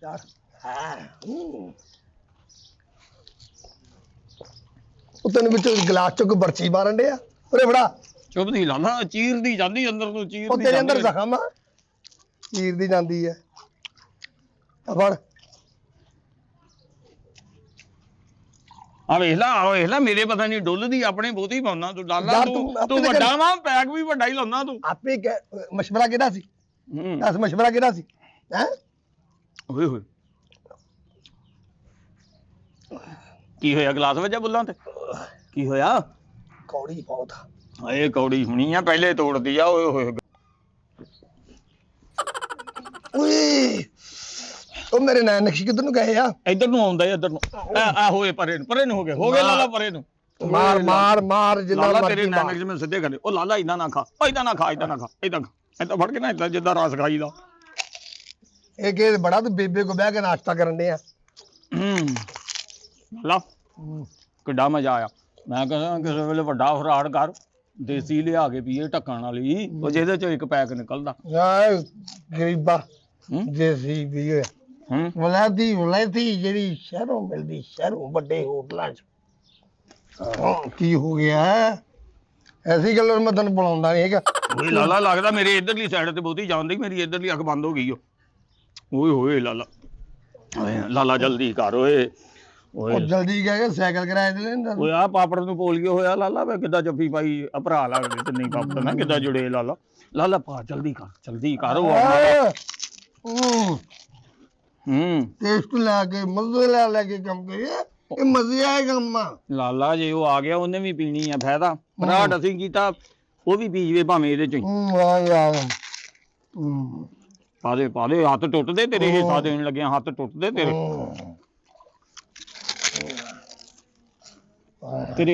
ਚਾੜ ਉਹ ਤੈਨੂੰ ਵਿੱਚ ਗਲਾਸ ਚੋਂ ਕੋਈ ਬਰਛੀ ਮਾਰਨ ਡਿਆ ਉਰੇ ਫੜਾ ਚੁੱਪਦੀ ਲਾਲਾ ਚੀਰਦੀ ਜਾਂਦੀ ਅੰਦਰ ਨੂੰ ਚੀਰਦੀ ਉਹ ਤੇਰੇ ਅੰਦਰ ਜ਼ਖਮ ਆ ਚੀਰਦੀ ਜਾਂਦੀ ਹੈ ਆ ਫੜ ਆ ਵੇਖ ਲਾ ਮੇਰੇ ਪਤਾ ਨਹੀਂ ਡੁੱਲਦੀ ਆਪਣੇ ਬਹੁਤੀ ਪਾਉਣਾ ਤੂੰ ਲਾਲਾ ਯਾਰ ਤੂੰ ਵੱਡਾ ਵਾ ਪੈਕ ਵੀ ਵੱਡਾ ਹੀ ਲਾਉਣਾ ਤੂੰ ਆਪੇ ਮਸ਼ਵਰਾ ਕਿਹਦਾ ਸੀ ਦੱਸ ਮਸ਼ਵਰਾ ਕਿਹਦਾ ਸੀ ਹੈ ਓਏ ਹੋਏ ਕੀ ਹੋਇਆ ਗਲਾਸ ਵੱਜਾ ਬੁੱਲਾਂ ਤੇ ਕੀ ਹੋਇਆ ਕੌੜੀ ਬਹੁਤ ਏ ਕੌੜੀ ਹੁਣੀ ਆ ਪਹਿਲੇ ਤੋੜਦੀ ਆ ਓਏ ਹੋਏ ਓਏ ਉਹ ਮੇਰੇ ਨਾਲ ਨਕਸ਼ੀ ਕਿੱਧਰ ਨੂੰ ਗਏ ਆ ਇੱਧਰ ਨੂੰ ਆਉਂਦਾ ਇੱਧਰ ਨੂੰ ਆ ਹੋਏ ਪਰੇ ਨੂੰ ਹੋ ਗਏ ਲਾਲਾ ਪਰੇ ਨੂੰ ਮਾਰ ਜਿੰਨਾ ਲਾਲਾ ਤੇਰੇ ਨੈਣਕ ਜਿਵੇਂ ਸਿੱਧੇ ਕਰੇ ਉਹ ਲਾਲਾ ਇਦਾਂ ਨਾ ਖਾ ਏਦਾਂ ਫੜ ਕੇ ਨਾ ਏਦਾਂ ਜਿੱਦਾਂ ਰਸ ਖਾਈ ਦਾ ਇਹ ਕਿ ਬੜਾ ਤੂੰ ਬੇਬੇ ਕੋ ਬਹਿ ਕੇ ਨਾਸ਼ਤਾ ਕਰਨ ਦੇ ਆ ਲਾ ਕਿੱਡਾ ਮਜ਼ਾ ਆਇਆ ਮੈਂ ਕਹਿੰਦਾ ਕਿਸੇ ਵੇਲੇ ਵੱਡਾ ਫਰਾੜ ਕਰ ਦੇਸੀ ਲਿਆ ਕੇ ਪੀਏ ਢੱਕਣ ਵਾਲੀ ਉਹ ਜਿਹਦੇ ਚੋਂ ਇੱਕ ਪੈਕ ਨਿਕਲਦਾ ਗਰੀਬਾ ਦੇਸੀ ਵੀ ਵਲੈਤੀ ਜਿਹੜੀ ਸ਼ਹਿਰੋਂ ਮਿਲਦੀ ਸ਼ਹਿਰੋਂ ਵੱਡੇ ਹੋਟਲਾਂ 'ਚ ਕੀ ਹੋ ਗਿਆ ਐਸੀ ਗੱਲ ਮੈਂ ਤੈਨੂੰ ਬੁਲਾਉਂਦਾ ਨਹੀਂ ਹੈਗਾ ਓਏ ਲਾਲਾ ਲੱਗਦਾ ਮੇਰੇ ਇਧਰਲੀ ਸਾਈਡ ਤੇ ਬਹੁਤੀ ਜਾਂਦੀ ਮੇਰੀ ਇਧਰਲੀ ਅੱਖ ਬੰਦ ਹੋ ਗਈ ਓਏ ਹੋਏ ਲਾਲਾ ਜਲਦੀ ਕਰ ਓਏ ਜਲਦੀ ਕਹਿ ਸਾਈਕਲ ਕਰਾਏ ਤੇ ਓਏ ਆ ਪਾਪੜ ਨੂੰ ਪੋਲੀਓ ਹੋਇਆ ਲਾਲਾ ਵੇ ਕਿੱਦਾਂ ਜੱਫੀ ਪਾਈ ਆ ਭਰਾ ਲੱਗਦੇ ਤੇ ਨਹੀਂ ਪਾਪੜ ਨਾ ਕਿੱਦਾਂ ਜੁੜੇ ਲਾਲਾ ਪਾ ਜਲਦੀ ਕਰ ਟੇਸਟ ਲੈ ਕੇ ਮਜ਼ੇ ਲੈ ਕੇ ਕੰਮ ਕਰੀਏ ਇਹ ਮਜ਼ੇ ਆਏ ਕੰਮ ਲਾਲਾ ਜੇ ਉਹ ਆ ਗਿਆ ਉਹਨੇ ਵੀ ਪੀਣੀ ਆ ਫਾਇਦਾ ਭਰਾਟ ਅਸੀਂ ਕੀਤਾ ਉਹ ਵੀ ਪੀ ਜਵੇ ਭਾਵੇਂ ਇਹਦੇ ਚੋਂ ਪਾ ਦੇ ਹੱਥ ਟੁੱਟਦੇ ਤੇਰੇ ਹਿੱਸਾ ਦੇਣ ਲੱਗਿਆ ਹੱਥ ਟੁੱਟਦੇ ਤੇਰੇ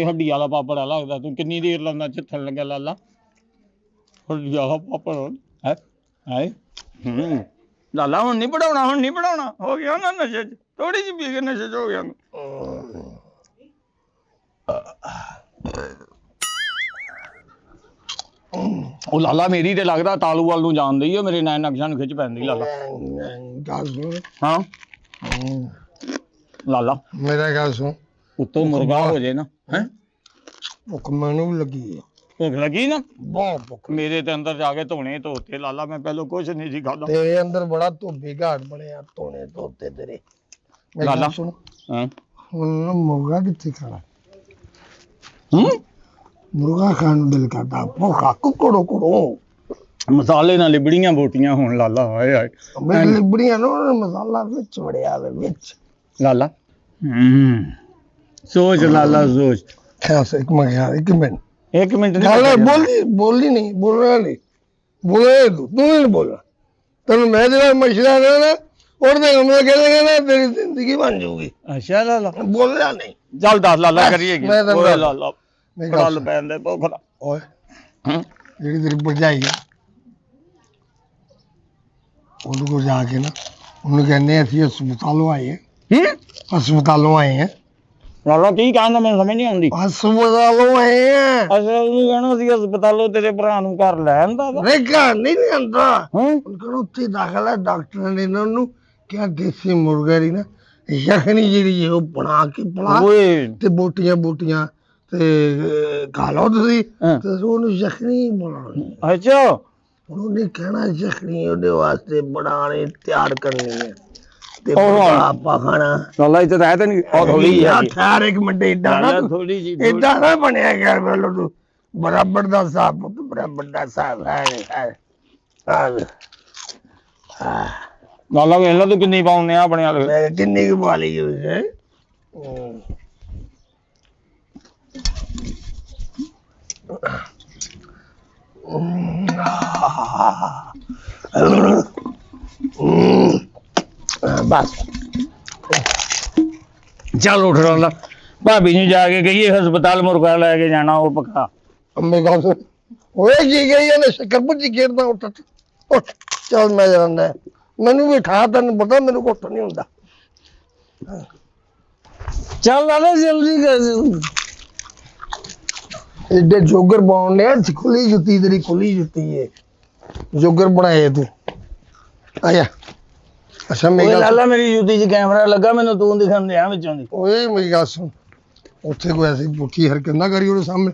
ਹੱਡੀ ਵਾਲਾ ਪਾਪੜ ਆ ਲੱਗਦਾ ਤੂੰ ਕਿੰਨੀ ਦੇਰ ਲਾਉਂਦਾ ਚੱਥਣ ਲੱਗਿਆ ਲਾਲਾ ਹੱਡੀ ਵਾਲਾ ਪਾਪੜ ਹੈ ਲਾਲਾ ਹੁਣ ਨਹੀਂ ਪੜਾਉਣਾ ਹੋ ਗਿਆ ਨਾ ਨਸ਼ੇ ਚ ਥੋੜੀ ਜਿਹੀ ਪੀ ਕੇ ਨਸ਼ੇ ਚ ਹੋ ਗਿਆ ਉਹ ਲਾਲਾ ਮੇਰੀ ਤੇ ਲੱਗਦਾ ਤਾਲੂ ਵੱਲ ਨੂੰ ਜਾਂਦੀ ਓ ਮੇਰੇ ਨੈਣ ਨਕਸ਼ਾਂ ਨੂੰ ਖਿੱਚ ਪੈਂਦੀ ਲਾਲਾ ਹਾਂ ਲਾਲਾ ਮੇਰਾ ਗੱਲ ਸੁਣ ਉੱਤੋਂ ਮੁਰਗਾ ਹੋ ਜੇ ਨਾ ਹੈ ਭੁੱਖ ਮੈਨੂੰ ਵੀ ਲੱਗੀ ਭੁੱਖ ਲੱਗੀ ਨਾ ਬਹੁਤ ਭੁੱਖ ਮੇਰੇ ਤੇ ਅੰਦਰ ਜਾ ਕੇ ਧੋਣੇ ਧੋਤੇ ਲਾਲਾ ਮੈਂ ਪਹਿਲਾਂ ਕੁਛ ਨਹੀਂ ਸੀ ਖਾਦਾ ਤੇਰੇ ਅੰਦਰ ਬੜਾ ਧੋਬੀ ਘਾਟ ਬਣਿਆ ਧੋਣੇ ਧੋਤੇ ਤੇਰੇ ਲਾਲਾ ਸੁਣ ਹਾਂ ਹੁਣ ਮੁਰਗਾ ਕਿੱਥੇ ਖਾਣਾ ਮੁਰਗਾ ਖਾਣ ਨੂੰ ਦਿਲ ਕਰਦਾ ਭੁੱਖਾ ਕੁਕੜੋ ਮਸਾਲੇ ਨਾਲ ਲਿਬੜੀਆਂ ਬੋਟੀਆਂ ਹੁਣ ਲਾਲਾ ਹਾਏ ਮੈਂ ਲਿਬੜੀਆਂ ਨੂੰ ਮਸਾਲਾ ਵਿੱਚ ਵੜਿਆ ਵੇ ਵਿੱਚ ਲਾਲਾ ਸੋਚ ਲਾਲਾ ਸੋਚ ਖਾਸ ਇੱਕ ਮਿੰਟ ਇੱਕ ਮਿੰਟ ਲਾਲਾ ਬੋਲੀ ਨਹੀਂ ਬੋਲਣਾ ਨਹੀਂ ਬੋਲੇ ਤੂੰ ਨਹੀਂ ਬੋਲਣਾ ਤੈਨੂੰ ਮੈਂ ਜਿਹੜਾ ਮਸ਼ਰਾ ਨਾ ਉਹਦੇ ਮੈਂ ਕਹਿੰਦਾ ਨਾ ਤੇਰੀ ਜ਼ਿੰਦਗੀ ਬਣ ਜਾਊਗੀ ਅੱਛਾ ਲਾਲਾ ਬੋਲਿਆ ਨਹੀਂ ਚੱਲ ਦੱਸ ਲਾਲਾ ਕਰੀਏਗੀ ਓਏ ਲਾਲਾ ਗੱਲ ਪੈਂਦੇ ਭੁੱਖ ਦਾ ਓਏ ਜਿਹੜੀ ਤੇਰੀ ਭਰਜਾਈ ਆ ਉਹਨੂੰ ਕੋਲ ਜਾ ਕੇ ਨਾ ਉਹਨੂੰ ਕਹਿੰਦੇ ਅਸੀਂ ਹਸਪਤਾਲੋਂ ਆਏ ਹਾਂ ਲਾਲਾ ਕੀ ਕਹਿੰਦਾ ਮੈਨੂੰ ਸਮਝ ਨਹੀਂ ਆਉਂਦੀ ਹਸਪਤਾਲੋਂ ਆਏ ਹਾਂ ਅਸਲ ਉਹਨੂੰ ਕਹਿਣਾ ਸੀ ਹਸਪਤਾਲੋਂ ਤੇਰੇ ਭਰਾ ਨੂੰ ਘਰ ਲੈ ਆਂਦਾ ਨਹੀਂ ਘਰ ਨਹੀਂ ਲਿਆਂਦਾ ਉਹਨੂੰ ਕਹਿੰਦਾ ਉੱਥੇ ਦਾਖਲ ਹੈ ਡਾਕਟਰ ਨੇ ਇਹਨਾਂ ਨੂੰ ਕਿਹਾ ਦੇਸੀ ਮੁਰਗੇ ਦੀ ਨਾ ਯਖਣੀ ਜਿਹੜੀ ਉਹ ਬਣਾ ਕੇ ਤੇ ਬੋਟੀਆਂ ਤੇ ਖਾ ਲਓ ਤੁਸੀਂ ਤੇ ਉਹਨੂੰ ਯਖਣੀ ਬਣਾਉਣੀ ਅੱਛਾ ਉਹਨੇ ਕਹਿਣਾ ਯਖਣੀ ਉਹਦੇ ਵਾਸਤੇ ਬਣਾਉਣੀ ਤਿਆਰ ਕਰਨੀ ਹੈ ਤੇ ਆਪਾਂ ਖਾਣਾ ਲਾਲਾ ਇੱਥੇ ਰਹਿ ਤੇ ਨਹੀਂ ਥੋੜੀ ਆ ਠਹਿਰ ਇੱਕ ਮਿੰਟ ਏਦਾਂ ਨਾ ਬਣਿਆ ਗਿਆ ਵੇਲੋ ਤੂੰ ਬਰਾਬਰ ਦਾ ਸਾਹ ਪੁੱਤ ਬਰਾਬਰ ਦਾ ਸਾਹ ਲਾਲਾ ਵੇਖ ਲਾ ਤੂੰ ਕਿੰਨੀ ਪਾਉਂਦੇ ਆ ਆਪਣੇ ਵਾਲੇ ਕਿੰਨੀ ਕੁ ਪਾ ਲਈ ਹੋਈ ਹੈ ਬਸ ਚੱਲ ਉੱਠ ਰਹਾ ਭਾਬੀ ਨੂੰ ਜਾ ਕੇ ਕਹੀਏ ਹਸਪਤਾਲ ਮੁਰਗਾ ਲੈ ਕੇ ਜਾਣਾ ਉਹ ਪੱਕਾ ਅੰਮੇ ਗੱਲ ਸੁਣ ਓਏ ਕੀ ਗਈ ਇਹਨੇ ਸ਼ੱਕਰ ਪੁੱਜੀ ਖੇਡਦਾ ਉੱਠ ਉੱਠ ਚੱਲ ਮੈਂ ਜਾਂਦਾ ਮੈਨੂੰ ਵੀ ਠਾ ਤੈਨੂੰ ਪਤਾ ਮੈਨੂੰ ਕੁੱਟ ਨਹੀਂ ਹੁੰਦਾ ਚੱਲ ਲਾਲਾ ਜਲਦੀ ਕਰ ਏਡੇ ਜੋਗਰ ਪਾਉਣ ਨੇ ਖੁੱਲੀ ਜੁੱਤੀ ਤੇਰੀ ਖੁੱਲੀ ਜੁੱਤੀ ਏ ਜੋਗਰ ਬਣਾਏ ਤੂੰ ਆਇਆ ਅੱਛਾ ਮੇਰੀ ਗੱਲ ਲਾਲਾ ਮੇਰੀ ਜੁੱਤੀ 'ਚ ਕੈਮਰਾ ਲੱਗਾ ਮੈਨੂੰ ਤੂੰ ਦਿਖਣ ਦਿਆਂ ਵਿੱਚੋਂ ਦੀ ਓਏ ਮੇਰੀ ਗੱਲ ਸੁਣ ਉੱਥੇ ਕੋਈ ਐਸੀ ਪੁੱਠੀ ਹਰਕਤ ਨਾ ਕਰੀ ਉਹਦੇ ਸਾਹਮਣੇ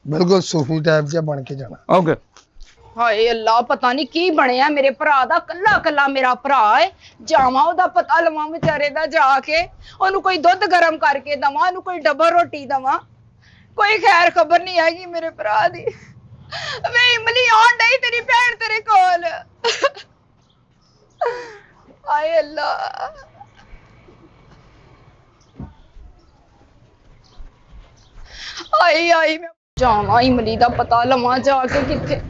ਬਿਲਕੁਲ ਸੂਫੀ ਟਾਈਪ ਜਿਹਾ ਬਣ ਕੇ ਜਾਣਾ ਓਕੇ ਹਾਏ ਅੱਲਾ ਪਤਾ ਨਹੀਂ ਕੀ ਬਣਿਆ ਮੇਰੇ ਭਰਾ ਦਾ ਕੱਲਾ ਕੱਲਾ ਮੇਰਾ ਭਰਾ ਏ ਜਾਵਾਂ ਉਹਦਾ ਪਤਾ ਲਵਾਂ ਵਿਚਾਰੇ ਦਾ ਜਾ ਕੇ ਉਹਨੂੰ ਕੋਈ ਦੁੱਧ ਗਰਮ ਕਰਕੇ ਦਵਾਂ ਉਹਨੂੰ ਕੋਈ ਡਬਲ ਰੋਟੀ ਦਵਾਂ ਕੋਈ ਖੈਰ ਖਬਰ ਨਹੀਂ ਹੈਗੀ ਮੇਰੇ ਭਰਾ ਦੀ ਵੇ ਇਮਲੀ ਆਉਣ ਡਈ ਤੇਰੀ ਭੈਣ ਤੇਰੇ ਕੋਲ ਹਾਏ ਅੱਲਾ ਆਈ ਮੈਂ ਜਾਵਾਂ ਇਮਲੀ ਦਾ ਪਤਾ ਲਵਾਂ ਜਾ ਕੇ ਕਿੱਥੇ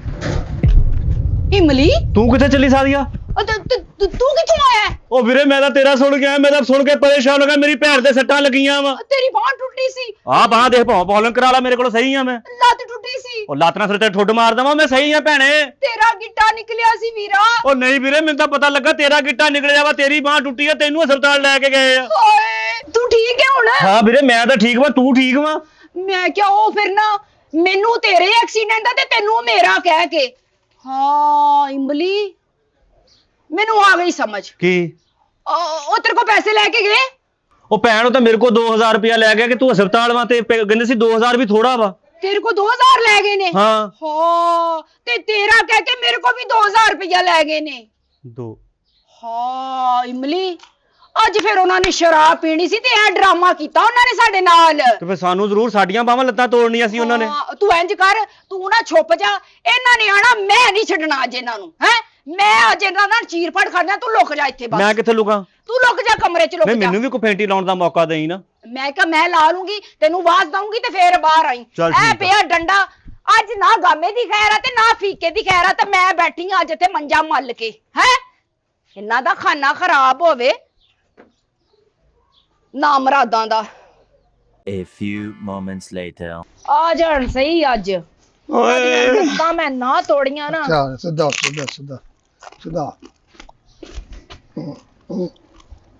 ਇਮਲੀ ਤੂੰ ਕਿੱਥੇ ਚੱਲੀ ਸਾਦੀਆ ਤੂੰ ਕਿੱਥੋਂ ਆਇਆ ਹੈ? ਉਹ ਵੀਰੇ ਮੈਂ ਤਾਂ ਤੇਰਾ ਸੁਣ ਕੇ ਆਇਆ, ਮੈਂ ਤਾਂ ਸੁਣ ਕੇ ਪਰੇਸ਼ਾਨ ਹੋ ਗਿਆ, ਮੇਰੀ ਭੈਣ ਦੇ ਸੱਟਾਂ ਲੱਗੀਆਂ ਵਾ। ਤੇਰੀ ਬਾਂਹ ਟੁੱਟੀ ਸੀ ਆਹ ਬਾਂਹ ਦੇਖ ਪੌਲਨ ਕਰਾ ਲਾ, ਮੇਰੇ ਕੋਲ ਸਹੀ ਆ ਮੈਂ। ਲੱਤ ਟੁੱਟੀ ਸੀ ਉਹ ਲੱਤ ਨਾਲ ਸਿਰ ਤੇ ਠੁੱਡ ਮਾਰ ਦਵਾਂ ਮੈਂ, ਸਹੀ ਆ ਭੈਣੇ। ਤੇਰਾ ਗਿੱਟਾ ਨਿਕਲਿਆ ਸੀ ਵੀਰਾ। ਉਹ ਨਹੀਂ ਵੀਰੇ ਮੈਨੂੰ ਤਾਂ ਪਤਾ ਲੱਗਾ ਤੇਰਾ ਗਿੱਟਾ ਨਿਕਲਿਆ ਵਾ, ਤੇਰੀ ਬਾਂਹ ਟੁੱਟੀ ਆ, ਤੈਨੂੰ ਹਸਪਤਾਲ ਲੈ ਕੇ ਗਏ ਆ। ਓਏ ਤੂੰ ਠੀਕ ਹੈ ਹੁਣ? ਹਾਂ ਵੀਰੇ ਮੈਂ ਤਾਂ ਠੀਕ ਵਾ, ਤੂੰ ਠੀਕ ਵਾ? ਮੈਂ ਕਿਹਾ ਉਹ ਫਿਰ ਨਾ ਮੈਨੂੰ ਤੇਰੇ ਐਕਸੀਡੈਂਟ ਦਾ ਤੇ ਤੈਨੂੰ ਮੇਰਾ ਕਹਿ ਕੇ। ਹਾਂ ਇਮਲੀ ਮੈਨੂੰ ਆ ਗਈ ਸਮਝ। ਕੀ? ਉਹ ਤੇਰੇ ਕੋਲ ਪੈਸੇ ਲੈ ਕੇ ਗਏ? ਉਹ ਭੈਣ ਉਹ ਤਾਂ ਮੇਰੇ ਕੋਲ 2000 ਰੁਪਇਆ ਲੈ ਗਿਆ ਕਿ ਤੂੰ ਹਸਪਤਾਲ ਵਾ, ਤੇ ਕਹਿੰਦੇ ਸੀ 2000 ਵੀ ਥੋੜਾ ਵਾ। ਤੇਰੇ ਕੋਲ 2000 ਲੈ ਗਏ ਨੇ? ਹਾਂ ਤੇ ਤੇਰਾ ਕਹਿ ਕੇ ਮੇਰੇ ਕੋਲ ਵੀ 2000 ਰੁਪਇਆ ਲੈ ਗਏ ਨੇ। ਦੋ। ਹਾਂ ਇਮਲੀ ਅੱਜ ਫਿਰ ਉਹਨਾਂ ਨੇ ਸ਼ਰਾਬ ਪੀਣੀ ਸੀ ਤੇ ਇਹ ਡਰਾਮਾ ਕੀਤਾ ਉਹਨਾਂ ਨੇ ਸਾਡੇ ਨਾਲ। ਤੇ ਫਿਰ ਸਾਨੂੰ ਜ਼ਰੂਰ ਸਾਡੀਆਂ ਬਾਹਾਂ ਲੱਤਾਂ ਤੋੜਨੀਆਂ ਸੀ ਉਹਨਾਂ ਨੇ। ਤੂੰ ਇੰਜ ਕਰ, ਤੂੰ ਨਾ ਛੁਪ ਜਾ, ਇਹਨਾਂ ਨੇ ਆਣਾ, ਮੈਂ ਨਹੀਂ ਛੱਡਣਾ ਅੱਜ ਇਹਨਾਂ ਨੂੰ। ਹੈ ਮੈਂ ਅੱਜ ਇਹਨਾਂ ਨਾਲ ਚੀਰ ਫੜ ਖੜਨਾ, ਤੂੰ ਲੁਕ ਜਾ ਇੱਥੇ ਬਸ। ਮੈਂ ਕਿੱਥੇ ਲੁਕਾਂ? ਤੂੰ ਲੁਕ ਜਾ ਕਮਰੇ 'ਚ, ਲੁਕ ਜਾ। ਮੈਨੂੰ ਵੀ ਕੋਈ ਫੈਂਟੀ ਲਾਉਣ ਦਾ ਮੌਕਾ ਦੇਈ ਨਾ। ਮੈਂ ਕਿਹਾ ਮੈਂ ਲਾ ਲੂੰਗੀ, ਤੈਨੂੰ ਆਵਾਜ਼ ਦਊਂਗੀ ਤੇ ਫੇਰ ਬਾਹਰ ਆਈ। ਐ ਪਿਆ ਡੰਡਾ, ਅੱਜ ਨਾ ਗਾਮੇ ਦੀ ਖੈਰ ਆ ਤੇ ਨਾ ਫੀਕੇ ਦੀ ਖੈਰ ਆ, ਤੇ ਮੈਂ ਬੈਠੀ ਆ ਅੱਜ ਇੱਥੇ ਮੰਜਾ ਮੱਲ ਕੇ। ਹੈ ਇਹਨਾਂ ਦਾ ਖਾਨਾ ਖਰਾਬ ਹੋਵੇ ਨਾ ਮਰਾਦਾਂ ਦਾ। A few moments later. ਆ ਜਾਣ ਸਹੀ ਅੱਜ। ਓਏ ਤਾਂ ਮੈਂ ਨਾ ਤੋੜੀਆਂ ਨਾ। ਚੱਲ ਸਿੱਧਾ ਸਿੱਧਾ ਸਿੱਧਾ ਸਿੱਧਾ।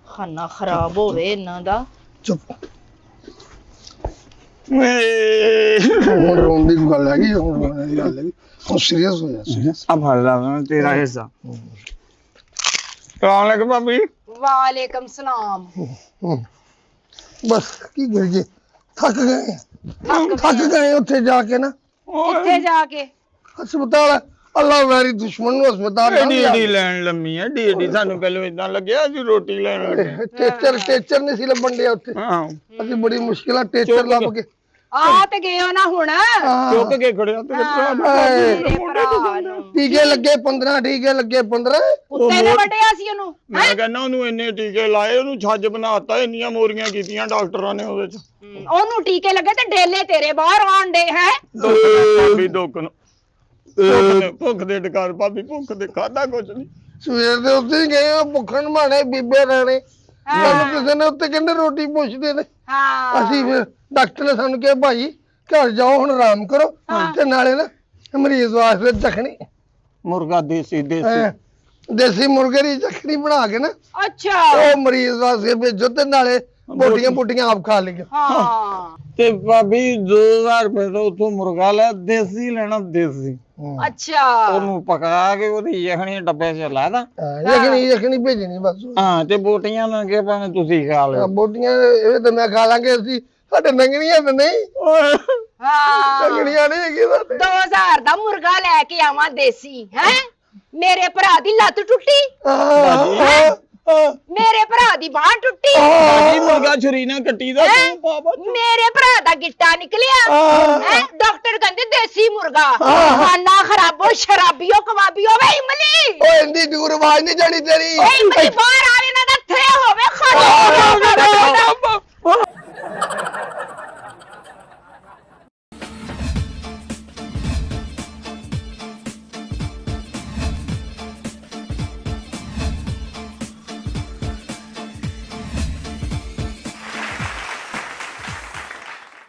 ਖਾਨਾ ਖਰਾਬ ਹੋਵੇ ਇਹਨਾਂ ਦਾ। ਚੁੱਪ। ਹੁਣ ਰੋਣ ਦੀ ਗੱਲ ਹੈਗੀ, ਹੁਣ ਰੋਣ ਦੀ ਗੱਲ ਹੈਗੀ, ਹੁਣ ਸੀਰੀਅਸ ਹੋ ਜਾ, ਸੀਰੀਅਸ। ਆ ਫੜ ਲਾ ਤੇਰਾ ਹਿੱਸਾ। ਸਲਾਮ ਅਲੈਕੁਮ ਭਾਬੀ। ਵਾਲੇਕਮ ਸਲਾਮ। ਬਸ ਕੀ ਕਰੀਏ, ਥੱਕ ਗਏ ਉੱਥੇ ਜਾ ਕੇ ਨਾ। ਕਿੱਥੇ ਜਾ ਕੇ? ਹਸਪਤਾਲ, ਅੱਲਾ ਵੈਰੀ ਦੁਸ਼ਮਣ ਨੂੰ ਹਸਪਤਾਲ ਡੀ ਲੈਣ ਲੰਮੀ ਹੈ, ਡੀ ਸਾਨੂੰ ਪਹਿਲਾਂ ਇਦਾਂ ਲੱਗਿਆ ਅਸੀਂ ਰੋਟੀ ਲੈਣ ਲੱਗੇ। ਟੀਚਰ ਨਹੀਂ ਸੀ ਲੱਭਣ ਡਿਆ ਉੱਥੇ। ਹਾਂ ਅਸੀਂ ਬੜੀ ਮੁਸ਼ਕਿਲ ਨਾਲ ਟੀਚਰ ਲੱਭ ਕੇ ਆ ਤੇ ਗਏ ਹੋ ਨਾ ਹੁਣ। ਚੁੱਕ ਕੇ ਖੜਿਆ ਤੇ ਮੇਰੇ ਭਰਾ ਨੂੰ ਟੀਕੇ ਲੱਗੇ 15, ਟੀਕੇ ਲੱਗੇ 15। ਕੁੱਤੇ ਨੇ ਵੱਢਿਆ ਸੀ ਉਹਨੂੰ। ਮੈਂ ਕਹਿੰਦਾ ਉਹਨੂੰ ਇੰਨੇ ਟੀਕੇ ਲਾਏ, ਉਹਨੂੰ ਛੱਜ ਬਣਾਤਾ, ਇੰਨੀਆਂ ਮੋਰੀਆਂ ਕੀਤੀਆਂ ਡਾਕਟਰਾਂ ਨੇ ਉਹਦੇ ਚ। ਉਹਨੂੰ ਟੀਕੇ ਲੱਗੇ ਤੇ ਡੇਲੇ ਤੇਰੇ ਬਾਹਰ ਆਉਣ ਦੇ। ਹੈ ਭਾਬੀ ਦੁੱਖ ਨੂੰ ਭੁੱਖ ਦੇ ਟਕਾਰ, ਭਾਬੀ ਭੁੱਖ ਦੇ ਖਾਦਾ ਕੁਝ ਨਹੀਂ। ਸਵੇਰ ਦੇ ਉੱਤੇ ਹੀ ਗਏ ਆ, ਭੁੱਖਣ ਮਾਣੇ ਬੀਬੇ ਰਾਣੇ। ਸਾਨੂੰ ਕਿਸੇ ਨੇ ਉੱਤੇ ਕਹਿੰਦੇ ਰੋਟੀ ਪੁੱਛਦੇ ਨੇ। ਅਸੀਂ ਫਿਰ ਡਾਕਟਰ ਨੇ ਸਾਨੂੰ ਕਿਹਾ ਭਾਈ ਘਰ ਜਾਓ ਹੁਣ ਆਰਾਮ ਕਰੋ, ਤੇ ਨਾਲੇ ਨਾ ਮਰੀਜ਼ ਵਾਸਤੇ ਜ਼ਖਣੀ ਮੁਰਗਾ ਦੇਸੀ ਦੇਸੀ ਮੁਰਗੇ ਦੀ ਜ਼ਖਣੀ ਬਣਾ ਕੇ ਨਾ, ਅੱਛਾ ਉਹ ਮਰੀਜ਼ ਵਾਸਤੇ ਭੇਜੋ, ਤੇ ਨਾਲੇ ਬੋਟੀਆਂ ਆਪ ਖਾ ਲਈਆਂ। ਹਾਂ ਤੇ ਭਾਬੀ 2000 ਰੁਪਏ ਦਾ ਉੱਥੋਂ ਮੁਰਗਾ ਲੈ, ਦੇਸੀ ਲੈਣਾ ਦੇਸੀ। ਅੱਛਾ ਉਹਨੂੰ ਪਕਾ ਕੇ ਉਹਦੀ ਯਖਣੀ ਡੱਬੇ 'ਚ ਲਾ ਦਾਂ। ਯਖਣੀ ਭੇਜਣੀ ਬਸ। ਹਾਂ ਤੇ ਬੋਟੀਆਂ ਨਾ ਕਿ ਭਾਵੇਂ ਤੁਸੀਂ ਖਾ ਲਿਓ। ਬੋਟੀਆਂ ਇਹ ਤਾਂ ਮੈਂ ਖਾ ਲਾਂਗੇ, ਅਸੀਂ ਸਾਡੇ ਨੰਗਣੀਆਂ ਤਾਂ ਨਹੀਂ। ਹਾਂ ਨੰਗਣੀਆਂ ਨਹੀਂ ਹੈਗੀ ਸਾਡੇ। 2000 ਦਾ ਮੁਰਗਾ ਲੈ ਕੇ ਆਵਾਂ ਦੇਸੀ। ਹੈ ਮੇਰੇ ਭਰਾ ਦੀ ਲੱਤ ਟੁੱਟੀ, ਮੇਰੇ ਭਰਾ ਦੀ ਬਾਂਹ ਟੁੱਟੀ, ਭਾਜੀ ਮੁਰਗਾ ਛੁਰੀ ਨਾਲ ਕੱਟੀ ਦਾ ਤੂੰ ਬਾਬਾ। ਮੇਰੇ ਭਰਾ ਦਾ ਗਿੱਟਾ ਨਿਕਲਿਆ। ਹੈ ਡਾਕਟਰ ਕਹਿੰਦੇ ਦੇਸੀ ਮੁਰਗਾ। ਖਾਨਾ ਖਰਾਬੋ, ਸ਼ਰਾਬੀਓ, ਕਬਾਬੀਓ। ਵੇ ਇਮਲੀ ਓਏ ਇੰਨੀ ਦੂਰ ਆਵਾਜ਼ ਨਹੀਂ ਜਾਣੀ ਤੇਰੀ। ਓਏ ਇਮਲੀ ਬਾਹਰ ਆਵੇ ਨਾ, ਤੇ ਥੇ ਹੋਵੇ